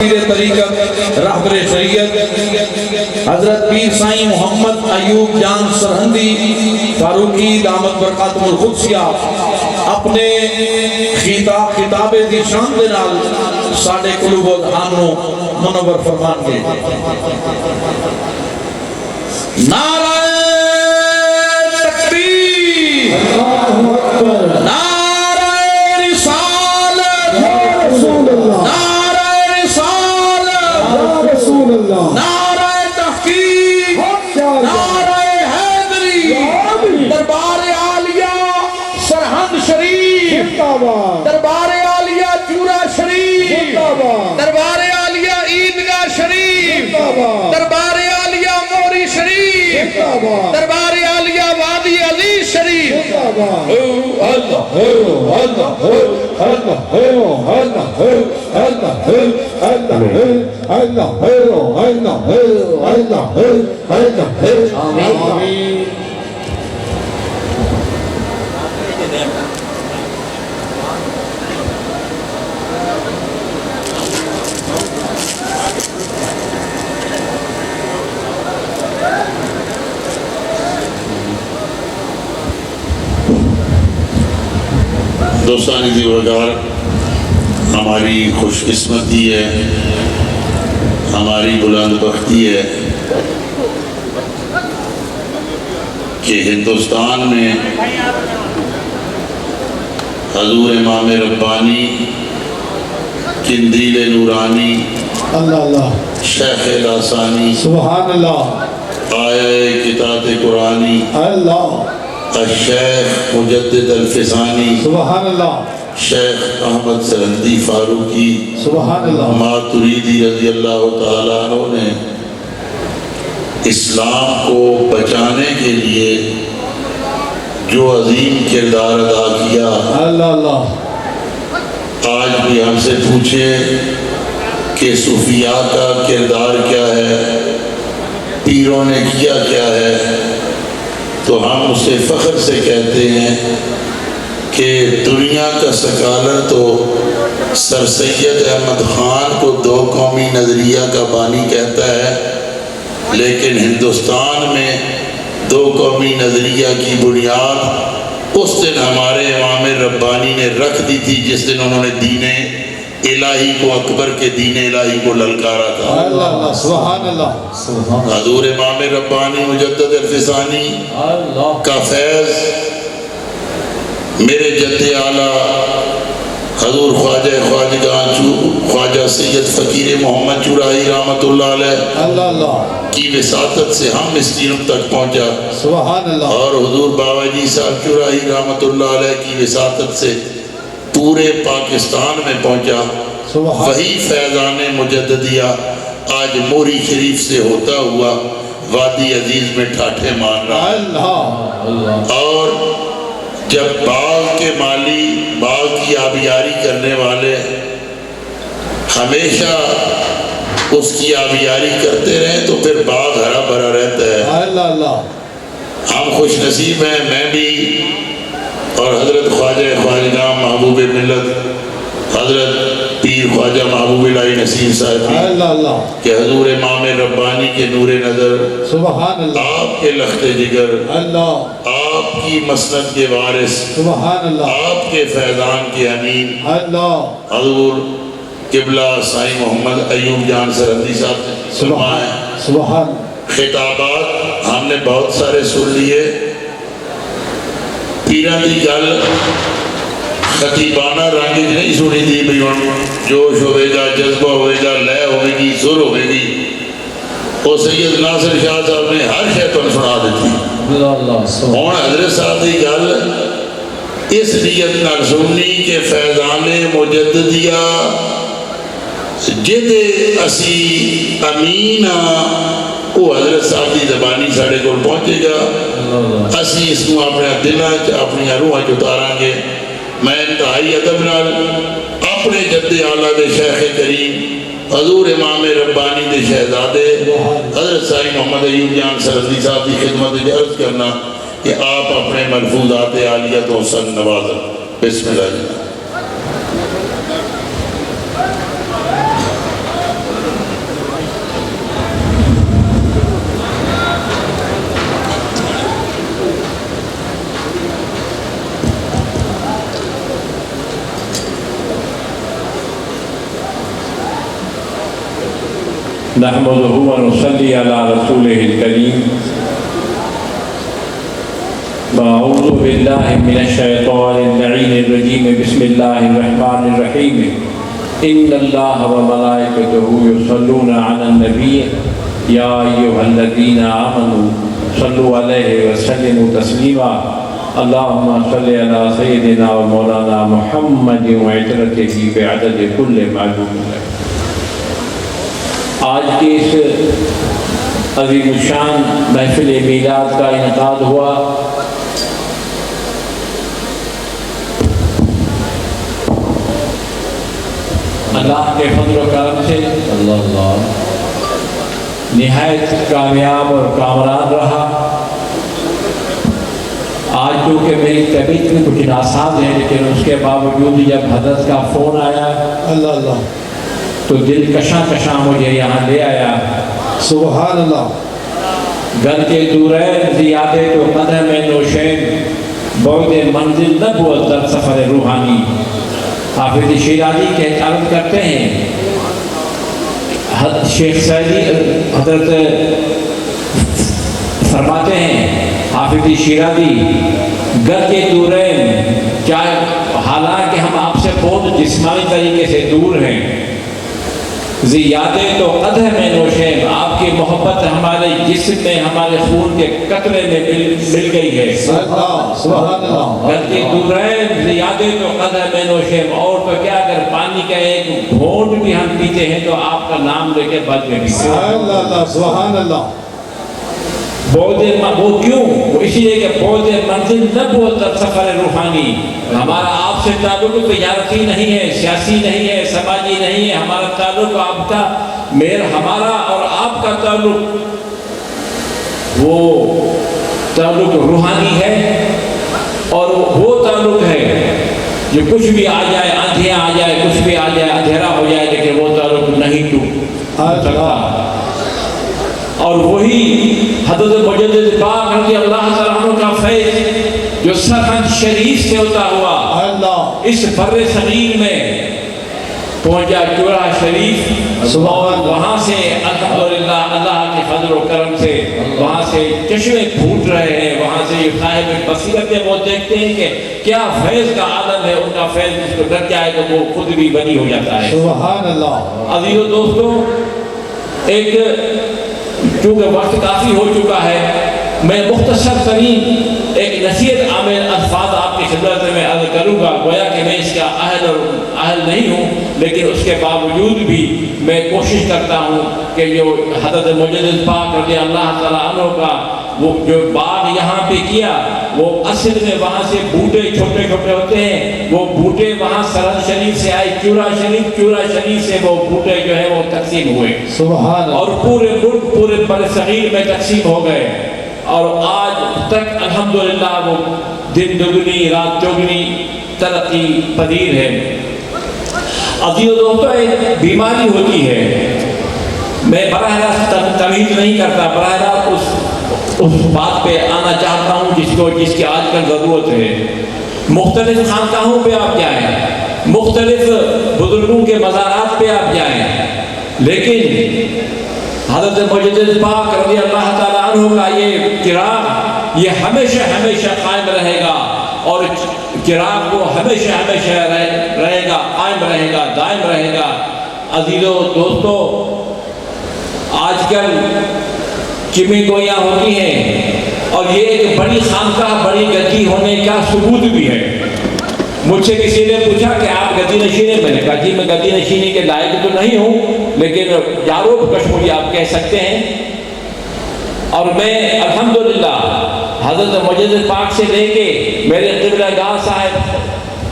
طریقت رہبر شریعت حضرت پیر سائیں محمد ایوب جان سرہندی فاروقی دامت برکاتہ القدسیہ اپنے خطاب دی شان دے نال ساڈے قلوب و اذہان نو منور فرمان گے۔ نعرہ تکبیر، نعرہ رسالت، نعرہ تحقیق، نعرہ حیدری، دربار عالیہ سرہند شریف، دربار عالیہ چورا شریف، دربار عالیہ عیدگاہ شریف، دربار عالیہ موری شریف، دربار عالیہ وادی عزیز شریف۔ اللہ اللہ دوستان دیوگار، ہماری خوش قسمتی ہے، ہماری بلند بختی ہے کہ ہندوستان میں حضور امام ربانی قندیل نورانی شیخ لاسانی سبحان اللہ آیہ کتاب قرآنی الشیخ مجدد الفسانی سبحان اللہ شیخ احمد سرہندی فاروقی سبحان اللہ ماتریدی رضی اللہ تعالیٰ عنہ نے اسلام کو بچانے کے لیے جو عظیم کردار ادا کیا، اللہ اللہ آج بھی ہم سے پوچھے کہ صوفیاء کا کردار کیا ہے، پیروں نے کیا کیا ہے، تو ہم اسے فخر سے کہتے ہیں کہ دنیا کا سکالر تو سر سید احمد خان کو دو قومی نظریہ کا بانی کہتا ہے، لیکن ہندوستان میں دو قومی نظریہ کی بنیاد اس دن ہمارے امام ربانی نے رکھ دی تھی، جس دن انہوں نے دین الہی کو، اکبر کے دین الہی کو للکارا تھا۔ اللہ اللہ سبحان اللہ حضور امام ربانی مجدد الفسانی کا فیض میرے جد اعلیٰ حضور خواجہ سید فقیر محمد چورائی رحمت اللہ علیہ اللہ اللہ کی وساطت سے ہم اس دن تک پہنچا، سبحان اللہ اور حضور بابا جی صاحب چورائی رحمت اللہ علیہ کی وساطت سے پورے پاکستان میں پہنچا۔ وہی فیضان مجددیہ آج موری شریف سے ہوتا ہوا وادی عزیز میں ٹھاٹھے مان رہا ہے، اور جب باغ کے مالی باغ کی آبیاری کرنے والے ہمیشہ اس کی آبیاری کرتے رہیں تو پھر باغ ہرا بھرا رہتا ہے۔ اللہ اللہ ہم خوش نصیب ہیں، میں بھی اور حضرت خواجہ خواجہ محبوب ملت حضرت پیر خواجہ محبوب الہی نصیر صاحب اللہ اللہ کہ حضور امام ربانی کے نور نظر، سبحان اللہ آپ کے لخت جگر، اللہ آپ کی مسند کے وارث، سبحان اللہ آپ کے فیضان کے امین اللہ حضور قبلہ سائیں محمد ایوب جان سرہندی صاحب نے فرمائے۔ سبحان خطابات ہم نے بہت سارے سن لیے، پیران دی گل خطیبانہ رنگ نہیں سنی تھی، بھی جوش ہوئے گا، جذبہ ہوئے گا، لے ہوئے گی، سر ہوئے گی، اور سید ناصر شاہ صاحب نے ہر شیطان سنا دیتی۔ اور حضرت صاحب دی گل اس نیت نال سننی کہ فیضان مجددیہ جدے اسی امین وہ حضرت صاحب دی زبانی ساڑے کو پہنچے گا، اسی اس کو اپنے دلہ اپنی روحاں اتاراں گے۔ میں انتہائی ادب نال اپنے جد اعلیٰ دے شیخ کریم حضور امام ربانی دے شہزادے حضرت سائیں محمد ایوب جان سرہندی صاحب کی خدمت میں عرض کرنا کہ آپ اپنے ملفوظات عالیہ تو سن نوازا۔ بسم اللہ جناب۔ نحمده ونصلي على رسوله الكريم أعوذ بالله من الشيطان اللعين الرجيم بسم الله الرحمن الرحيم إن الله وملائكته يصلون على النبي يا أيها الذين آمنوا صلوا عليه وسلموا تسليما اللهم صل على سيدنا ومولانا محمد وعترته بعدد كل معلوم لك۔ آج کی اس عظیم الشان محفل میلاد کا انعقاد ہوا۔ اللہ کے فضل و کرم سے نہایت کامیاب اور کامران رہا۔ آج چونکہ میری طبیعت میں کچھ ناساز ہے، لیکن اس کے باوجود جب حضرت کا فون آیا اللہ اللہ تو دل کشاں کشاں مجھے یہاں لے آیا۔ سبحان اللہ۔ گھر کے دورین زیادے تو قدم نوشین بعد منزل نبوت در سفر روحانی۔ حافظ شیرازی کے عرض کرتے ہیں، شیخ سعدی حضرت فرماتے ہیں حافظ شیرازی، گھر کے دورین چاہے حالانکہ ہم آپ سے بہت جسمانی طریقے سے دور ہیں، زیادے تو قدح میں نوشیم، آپ کی محبت ہمارے جسم میں ہمارے خون کے قطرے میں مل گئی ہے۔ سبحان اللہ۔ گھر کے دورین زیادے تو قدح میں نوشیم، اور تو کیا اگر پانی کا ایک گھونٹ بھی ہم پیتے ہیں تو آپ کا نام لے کے بد میں پیتے ہیں۔ سبحان اللہ۔ وہ کیوں؟ وہ اسی لیے کہ بہت منزل نبوت در سفر روحانی۔ ہمارا آپ سے تعلق تجارتی نہیں ہے، سیاسی نہیں ہے، سماجی نہیں ہے، ہمارا تعلق آپ کا ہمارا اور آپ کا تعلق وہ تعلق روحانی ہے، اور وہ تعلق ہے جو کچھ بھی آ جائے، آندھیاں آ جائے، کچھ بھی آ جائے، اندھیرا ہو جائے، لیکن وہ تعلق نہیں ٹوٹ سکتا۔ اور وہی حضرت مجدد پاک رضی اللہ تعالیٰ عنہ کا فیض جو سرحد شریف سے ہوتا ہوا اس بر صغیر میں پہنچا چورا شریف، اور وہاں سے الحمدللہ اللہ کے فضل و کرم سے وہاں سے چشمے پھوٹ رہے ہیں، وہاں سے یہ صاحب بصیرت وہ دیکھتے ہیں کہ کیا فیض کا عالم ہے، ان کا فیض جس کو ڈر جائے تو وہ خود بھی بنی ہو جاتا ہے۔ سبحان اللہ۔ عزیز و دوستوں، ایک چونکہ وقت کافی ہو چکا ہے، میں مختصر ترین ایک نصیحت عامل الفاظ آپ کی خدمت میں عرض کروں گا، گویا کہ میں اس کا اہل نہیں ہوں، لیکن اس کے باوجود بھی میں کوشش کرتا ہوں کہ جو حضرت مجدد پاک رضی اللہ تعالیٰ عنہ کا وہ جو باغ یہاں پہ کیا، وہ اصل میں وہاں سے بوٹے چھوٹے چھوٹے ہوتے ہیں، وہ بوٹے وہاں سرحد شریف سے آئے چورا شریف سے وہ بوٹے جو ہے وہ تقسیم ہوئے، سبحان اللہ۔ اور پورے ملک پورے بر صغیر میں تقسیم ہو گئے، اور آج تک الحمدللہ وہ دن دگنی رات چوگنی ترقی پذیر ہے۔ عزیز و دوستو، ایک بیماری ہوتی ہے، میں براہ راست تمہید نہیں کرتا، براہ راست اس بات پہ آنا چاہتا ہوں جس کی آج کل ضرورت ہے۔ مختلف خانقاہوں پہ آپ جائیں، مختلف بزرگوں کے مزارات پہ آپ جائیں، لیکن حضرت مجدد پاک رضی اللہ تعالیٰ عنہ کا یہ چراغ یہ ہمیشہ قائم رہے گا، اور چراغ وہ ہمیشہ رہے گا، قائم رہے گا، دائم رہے گا۔ عزیزو دوستو، آج کل چمی گویاں ہوتی ہیں، اور یہ ایک بڑی خانقاہ بڑی گدی ہونے کا ثبوت بھی ہے۔ مجھ سے کسی نے پوچھا کہ آپ گدی نشین ہیں، میں نے کہا جی میں گدی نشینی کے لائق تو نہیں ہوں، لیکن یارو کش مجھے آپ کہہ سکتے ہیں۔ اور میں الحمدللہ حضرت مجدد پاک سے لے کے میرے قبلہ گاہ صاحب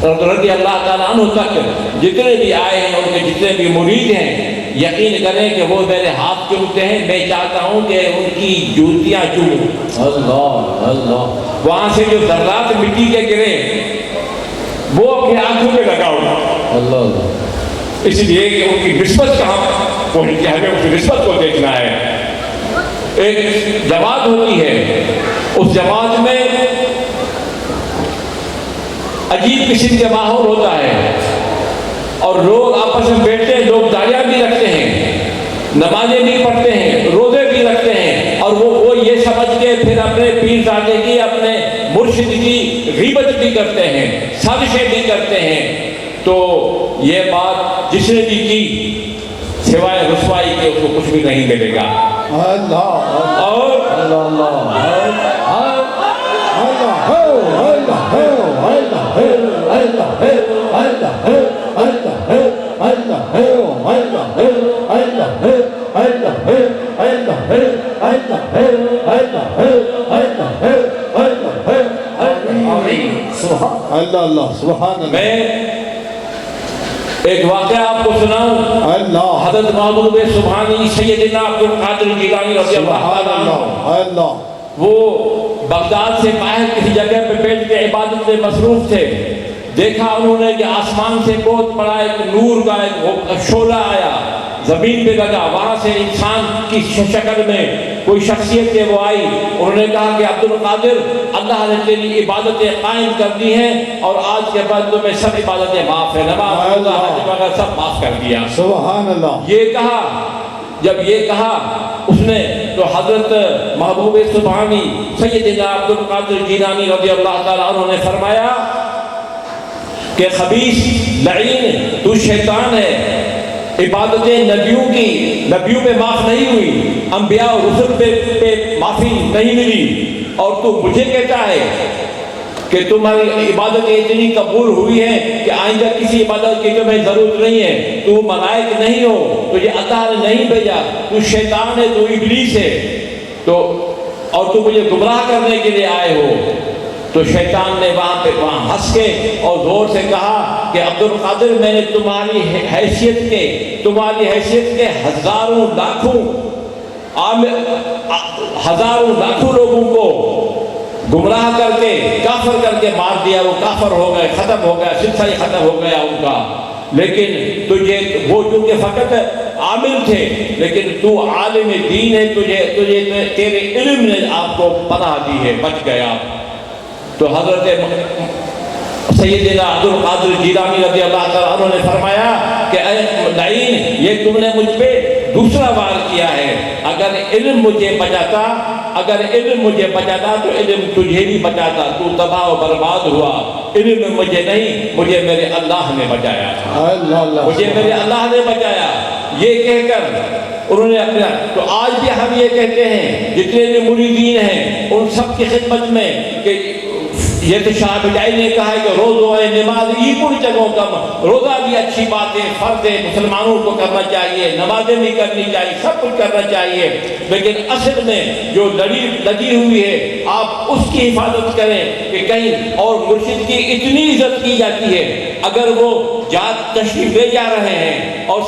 رضی اللہ تعالیٰ عنہ تک جتنے بھی آئے ہیں، ان کے جتنے بھی مرید ہیں، یقین کریں کہ وہ میرے ہاتھ چومتے ہیں، میں چاہتا ہوں کہ ان کی جوتیاں چوموں۔ اللہ، وہاں سے جو ذرات مٹی کے گرے وہ اپنی آنکھوں پہ لگاؤ، اللہ، اس لیے کہ ان کی نسبت کہاں پہنچی ہے، ہمیں اس نسبت کو دیکھنا ہے۔ ایک جماعت ہوتی ہے، اس جماعت میں عجیب قسم کا ماحول ہوتا ہے، اور لوگ آپس میں بیٹھتے ہیں، لوگ داڑیاں بھی رکھتے ہیں، نمازیں بھی پڑھتے ہیں، روزے بھی رکھتے ہیں، اور وہ یہ سمجھ کے پھر اپنے پیر زادے کی، اپنے مرشد کی غیبت بھی کرتے ہیں، سازشیں بھی کرتے ہیں، تو یہ بات جس نے بھی کی سوائے رسوائی کے اس کو کچھ بھی نہیں ملے گا۔ اور میں ایک واقعہ آپ کو سناؤں۔ حضرت محبوب سبحانی سیدنا عبد القادر جیلانی رضی اللہ عنہ، وہ بغداد سے باہر کسی جگہ پہ بیٹھ کے عبادت میں مصروف تھے، دیکھا انہوں نے کہ آسمان سے بہت بڑا ایک نور کا ایک شعلہ آیا، زمین پہ لگا، وہاں سے انسان کی شکل میں کوئی شخصیت کے وہ آئی، انہوں نے کہا کہ عبد القادر، اللہ نے تیری عبادتیں قائم کر دی ہیں اور آج کے بعد تمہیں سب عبادتیں معاف ہے، نماز روزہ حج وغیرہ سب معاف کر دیا۔ سبحان اللہ۔ یہ کہا، جب یہ کہا اس نے، تو حضرت محبوب سبحانی سیدنا عبد القادر جیلانی رضی اللہ تعالیٰ عنہ نے فرمایا کہ خبیث لعین، تو شیطان ہے، عبادتیں نبیوں پہ معاف نہیں ہوئی، انبیاء اور رسل پہ معافی نہیں ملی، اور تو مجھے کہتا ہے کہ تمہاری عبادتیں اتنی قبول ہوئی ہیں کہ آئندہ کسی عبادت کی تمہیں ضرورت نہیں ہے، تو ملائک نہیں ہو، تجھے اللہ نے نہیں بھیجا، تو شیطان ہے، تو ابلیس ہے، اور تو مجھے گمراہ کرنے کے لیے آئے ہو۔ تو شیطان نے وہاں ہنس کے اور زور سے کہا کہ عبد القادر، میں نے تمہاری حیثیت کے ہزاروں لاکھوں لوگوں کو گمراہ کر کے کافر کر کے مار دیا، وہ کافر ہو گئے، ختم ہو گیا، سلسلہ ختم ہو گیا ان کا، لیکن تجھے وہ چونکہ فقط عامل تھے، لیکن تو عالم دین ہے، تجھے تیرے علم نے آپ کو پناہ دی ہے، بچ گیا۔ تو حضرت سیدنا عبد القادر جیلانی رضی اللہ تعالیٰ عنہ نے فرمایا کہ اے لعین، یہ تم نے مجھ پہ دوسرا وار کیا ہے، اگر علم مجھے بچاتا تو علم تجھے بھی بچاتا، تو تباہ و برباد ہوا، علم مجھے نہیں، مجھے میرے اللہ نے بچایا، یہ کہہ کر انہوں نے اپنا، تو آج بھی ہم یہ کہتے ہیں جتنے بھی مریدین ہیں ان سب کی خدمت میں کہ یہ تو شاہ بجائی نے کہا ہے کہ روزہ نماز ای پور جگہوں کم، روزہ بھی اچھی بات ہے، فرض ہے، مسلمانوں کو کرنا چاہیے، نمازیں بھی کرنی چاہیے، سب کچھ کرنا چاہیے، لیکن اصل میں جو لگی ہوئی ہے آپ اس کی حفاظت کریں کہ کہیں، اور مرشد کی اتنی عزت کی جاتی ہے، اگر وہ جات تشریف لے جا رہے ہیں اور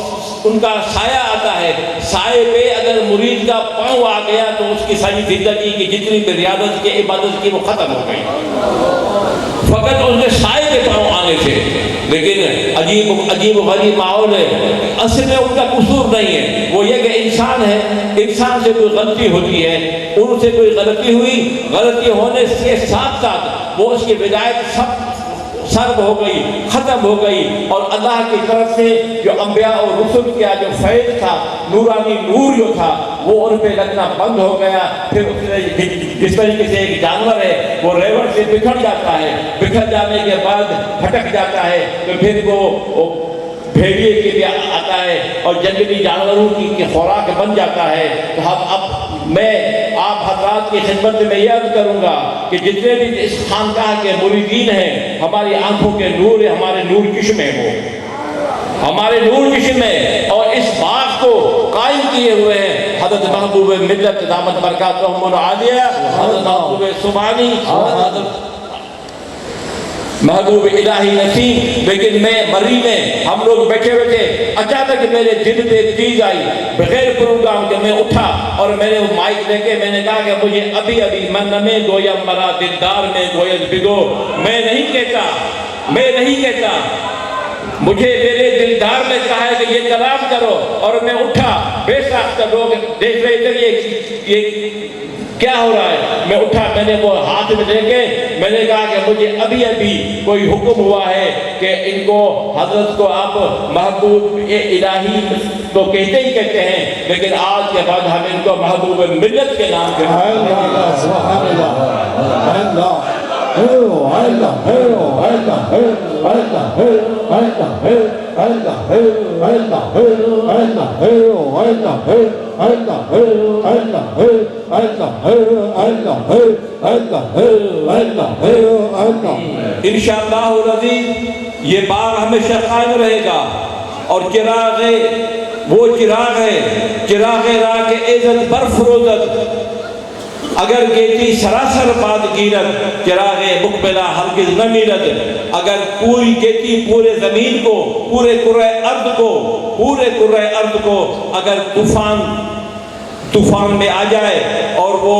ان کا سایہ آتا ہے، سائے پہ اگر مرید کا پاؤں آ گیا تو اس کی ساری زندگی کی جتنی بھی ریاضت کی عبادت کی وہ ختم ہو گئی، فقط اس نے سائے کے پاؤں آنے سے۔ لیکن عجیب و غریب ماحول ہے، اصل میں ان کا قصور نہیں ہے، وہ یہ کہ انسان ہے، انسان سے کوئی غلطی ہوتی ہے، ان سے کوئی غلطی ہوئی، غلطی ہونے کے ساتھ ساتھ وہ اس کی ولایت سب سرب ہو گئی، ختم ہو گئی، اور اللہ کی طرف سے جو انبیاء اور رسل کا جو فیض تھا، نورانی نور جو تھا، وہ ان پہ لگنا بند ہو گیا۔ پھر جس طریقے سے ایک جانور ہے وہ ریوڑ سے بکھر جاتا ہے، بکھر جانے کے بعد بھٹک جاتا ہے، تو پھر وہ بھیڑیے کے لیے آتا ہے اور جنگلی جانوروں کی خوراک بن جاتا ہے۔ تو میں آپ حضرات کی خدمت میں یہ عرض کروں گا کہ جتنے بھی اس خانقاہ کے مریدین ہیں، ہماری آنکھوں کے نور، ہمارے نور چشمے ہو، ہمارے نور چشمے، اور اس باغ کو قائم کیے ہوئے ہیں حضرت محبوب ملت دامت برکاتہم العالیہ، حضرت محبوب سبحانی، حضرت محبوب الہی نسیم۔ لیکن میں مری میں ہم لوگ بیٹھے اچانک میرے دل پہ ایک چیز آئی، بغیر پروگرام کے میں اٹھا اور میں نے وہ مائک لے کے میں نے کہا کہ مجھے ابھی من میں گویم مرا دلدار میں گوید بگو، میں نہیں کہتا، مجھے میرے دلدار نے کہا ہے کہ یہ کلام کرو، اور میں اٹھا، بے ساختہ لوگ دیکھ رہے تھے، یہ کیا ہو رہا ہے؟ میں اٹھا، میں نے وہ ہاتھ میں لے کے میں نے کہا کہ مجھے ابھی ابھی کوئی حکم ہوا ہے کہ ان کو حضرت کو آپ محبوب الہی تو کہتے ہی کہتے ہیں، لیکن آج کے بعد ہم ان کو محبوب ملت کے نام کے سبحان اللہ انشاءاللہ العزیز یہ باغ ہمیشہ قائم رہے گا، اور چراغ وہ چراغ ہے، چراغ راہ کے عزت برفروزت اگر گیتی سراسر باد گیرت، چراغ مقبلہ ہرگز نہ میرد۔ اگر پوری گیتی پورے زمین کو، پورے کرۂ ارض کو اگر طوفان میں آ جائے اور وہ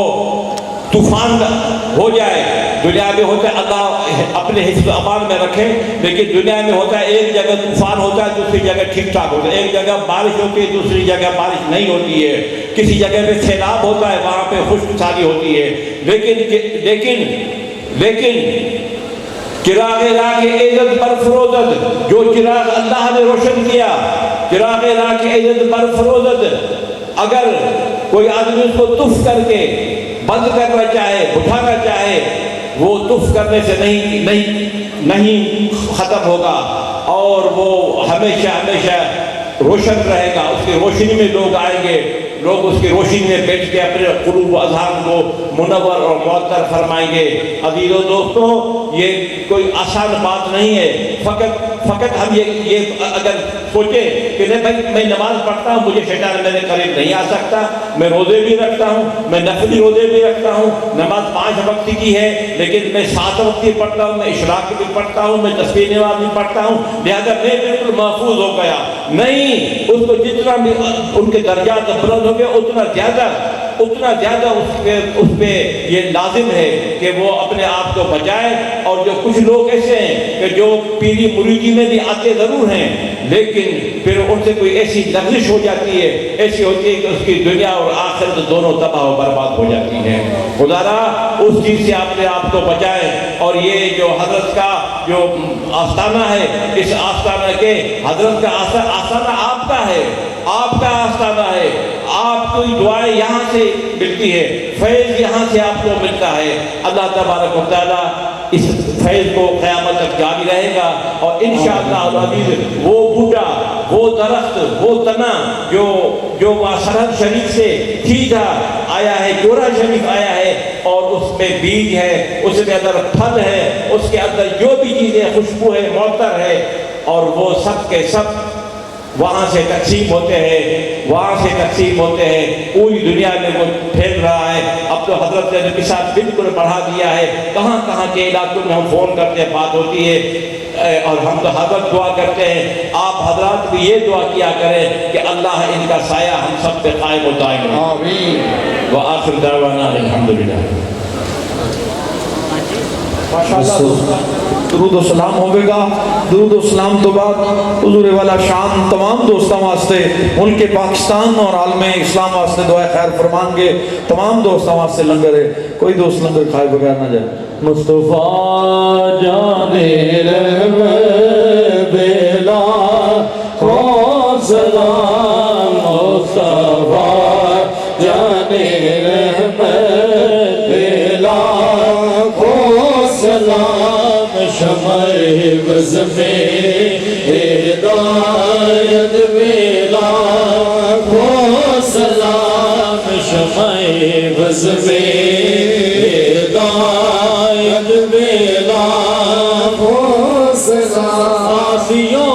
طوفان ہو جائے، دنیا میں ہوتا ہے اللہ اپنے حفظ و امان میں رکھے، لیکن دنیا میں ہوتا ہے ایک جگہ طوفان ہوتا ہے دوسری جگہ ٹھیک ٹھاک ہوتا ہے، ایک جگہ بارش ہوتی ہے دوسری جگہ بارش نہیں ہوتی ہے، کسی جگہ پہ سیلاب ہوتا ہے وہاں پہ خشک سالی ہوتی ہے، لیکن چراغ راہ کے عزت برفروزت، جو چراغ اللہ نے روشن کیا، چراغ راہ کے عزت برفروزت، اگر کوئی آدمی اس کو تف کر کے بند کرنا چاہے، بٹھانا چاہے، وہ تف کرنے سے نہیں ختم ہوگا، اور وہ ہمیشہ روشن رہے گا، اس کی روشنی میں لوگ آئیں گے، لوگ اس کی روشنی میں بیٹھ کے اپنے قلوب و اذہان کو منور اور معطر فرمائیں گے۔ عزیز و دوستو، یہ کوئی آسان بات نہیں ہے، فقط ہم یہ اگر سوچیں کہ نہیں بھائی میں نماز پڑھتا ہوں، مجھے شیطان میرے قریب نہیں آ سکتا، میں روزے بھی رکھتا ہوں، میں نفلی روزے بھی رکھتا ہوں، نماز 5 وقت کی ہے، لیکن میں 7 وقت کی پڑھتا ہوں، میں اشراق بھی پڑھتا ہوں، میں تسبیح نماز بھی پڑھتا ہوں، لہذا میں بالکل محفوظ ہو گیا۔ نہیں، اس کو جتنا بھی ان کے درجات بلند ہو گئے اتنا زیادہ اس پہ یہ لازم ہے کہ وہ اپنے آپ کو بچائے۔ اور جو کچھ لوگ ایسے ہیں کہ جو پیری مریدی میں بھی آتے ضرور ہیں، لیکن پھر ان سے کوئی ایسی لغزش ہو جاتی ہے، ایسی ہوتی ہے کہ اس کی دنیا اور آخرت دونوں تباہ و برباد ہو جاتی ہیں۔ خدا را اس چیز سے اپنے آپ کو بچائیں، اور یہ جو حضرت کا جو آستانہ ہے، اس آستانہ کے حضرت کا آستانہ آپ کا ہے، آپ کا آستانہ ہے، آپ کو دعائیں یہاں سے ملتی ہے، فیض یہاں سے آپ کو ملتا ہے۔ اللہ تبارک و تعالیٰ اس فیض کو قیامت تک جاری رہے گا، اور انشاءاللہ العزیز وہ بوٹا، وہ درخت، وہ تنا جو سرحد شریف سے سیدھا آیا ہے، جورا شریف آیا ہے، اور اس میں بیج ہے، اس میں اندر پھل ہے، اس کے اندر جو بھی چیزیں خوشبو ہے، معطر ہے، اور وہ سب کے سب وہاں سے تقسیم ہوتے ہیں، پوری دنیا میں وہ پھیل رہا ہے۔ اب تو حضرت نے کے ساتھ بالکل بڑھا دیا ہے، کہاں کے علاقوں میں ہم فون کرتے ہیں، بات ہوتی ہے، اور ہم تو حضرت دعا کرتے ہیں، آپ حضرات بھی یہ دعا کیا کریں کہ اللہ ان کا سایہ ہم سب پہ قائم و دائم رہے۔ آمین۔ وآخر دعوانا الحمدللہ۔ ماشاءاللہ، درود و سلام ہوئے گا۔ درود و سلام تو بعد حضور والا شان تمام دوستان واسطے، ملک پاکستان اور عالم اسلام واسطے دعائے خیر فرمان گے، تمام دوستان واسطے لنگر ہے، کوئی دوست لنگر کھائے بغیر نہ جائے۔ مصطفیٰ جانے رحمت بلا کو سلام، مصطفیٰ جانے رحمت بلا کو سلام، شمع بز میں ہدایت بلا کو سلام، شمع بز میں ہدایت بلا کو سلام، آسیوں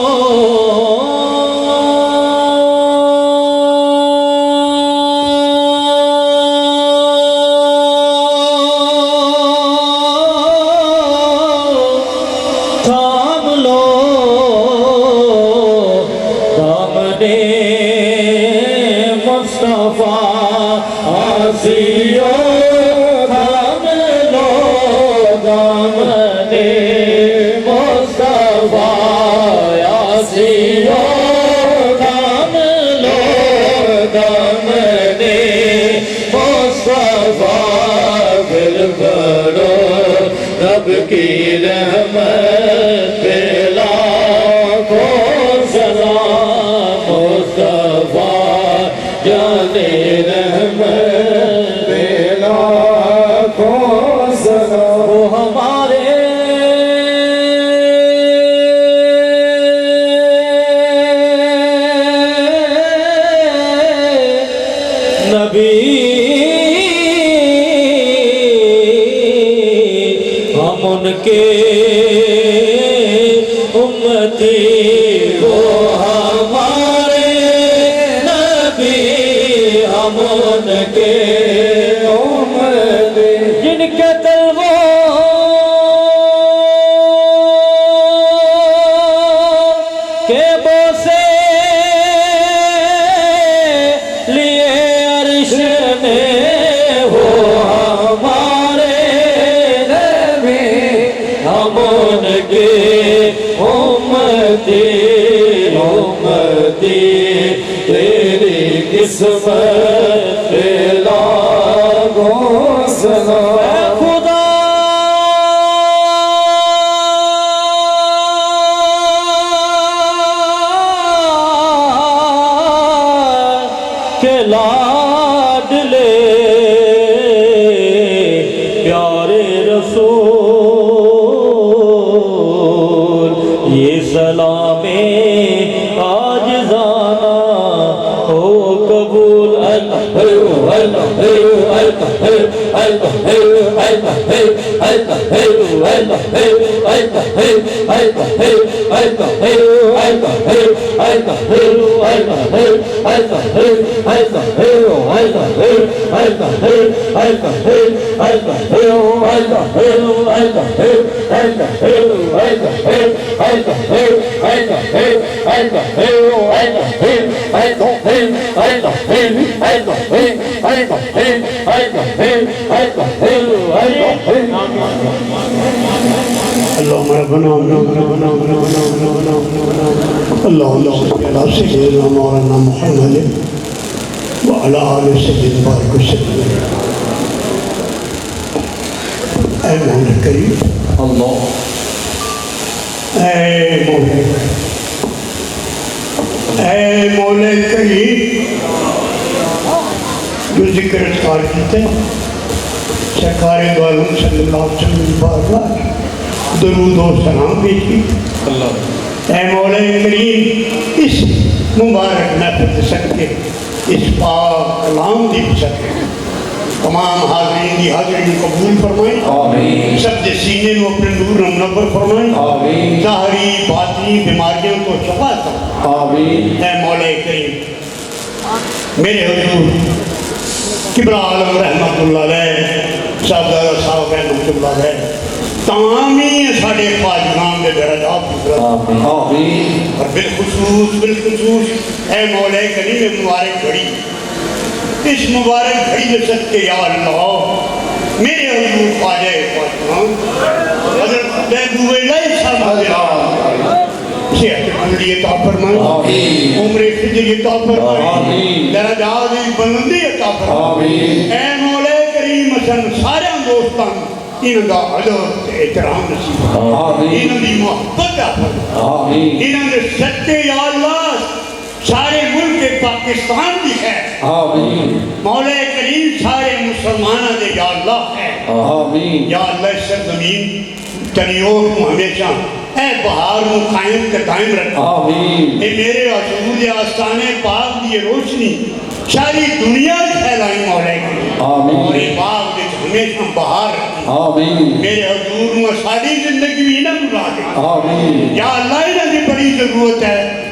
Mustafa جانے رحمت لاکھوں سلام وہ ہمارے نبی ہم ان کے امتی وہ ہمارے نبی ہم ان کے امتی جن کے طلبوں کے بوسے لیے عرش نے وہ ہمارے نبی ہم ان کے امتی امتی تیری قسمت پہ لاکھوں سلام اے خدا کے لاڈلے پیارے رسول یہ سلام عاجزانہ ہو قبول اللهم ربنا اللهم صل على سيدنا مولانا محمد وعلى آل سيدنا بارك وسلم اے مولا کریم اللہ اے مولا کریم جو ذکر اذکار کیتے سرکار دو عالم صلی اللہ علیہ وسلم بار درود و سلام بھیجی اے مولا کریم اس مبارک محفل صدقے اس پاک کلام دی صدقے تمام حاضرین کی حاضرین قبول فرمائیں آمین سب دے سینے کو اپنے نور منور فرمائیں آمین ظاہری باطنی بیماریوں کو شفا کر آمین اے مولا کریم میرے حضور قبلہ عالم رحمت اللہ علیہ صاحبزادہ صاحب رحمت اللہ علیہ تمام ہی ساڑھے خواجگان دے درجات آمین آمین اور بالخصوص اے مولا کریم مبارک گھڑی اس مبارک گھڑی کے صدقے یا اللہ میرے حضور خواجہ خواجگان حضرت محبوب اللہ صاحب صحت کلی عطا فرمائے عمر خجر عطا فرمائے درجات بلندی عطا فرمائے اے مولا کریم حسن سارے دوستان انہوں دا عدد احترام نصیب انہوں دی محبت فرمائے انہوں دے صدقے یا اللہ سارے ملک پاکستان بھی ہے مولا کریم سارے مسلمانہ دے یا اللہ ہے یا اللہ اس سرزمین تنیور کو ہمیشہ اے بہار کو قائم کے قائم رکھا اے میرے حضور آستانے پاک دی روشنی ساری دنیا پھیلائی مولا کریم اور اے باغ دے ہمیشہ بہار رکھی میرے حضور میں ساری زندگی بھی نہ گزار دے یا اللہ انہیں دی بڑی ضرورت ہے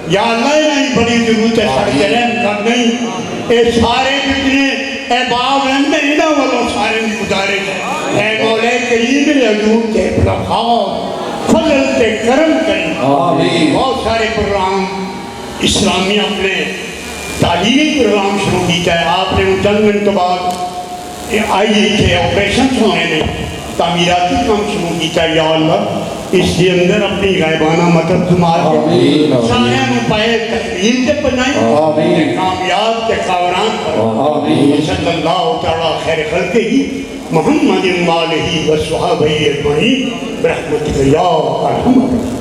یا اللہ انہیں بڑی ضرورت ہے ساری رحم کر نہیں اے سارے جتنے اے باغ رہنے انہیں والوں سارے بھی گزارے ہیں اے مولا کریم میرے حضور تے برخاؤ فضل تے کرم کریں بہت سارے پروگرام اسلامی اپنے تعلیمی پروگرام شروع کیتا ہے آپ نے چند منٹ بعد آئی تھے آپریشن ہونے میں تعمیراتی کام شروع کیتا ہے یا اللہ اس کے اندر اپنی غائبانہ مدد تمہار کے سارے مپائے تحویل سے بنائیں کامیاب کے قاوران پر صلی اللہ تعالیٰ خیر خلقے ہی محمد والہ و صحابہ اجمعین برحمتک یا ارحم الراحمین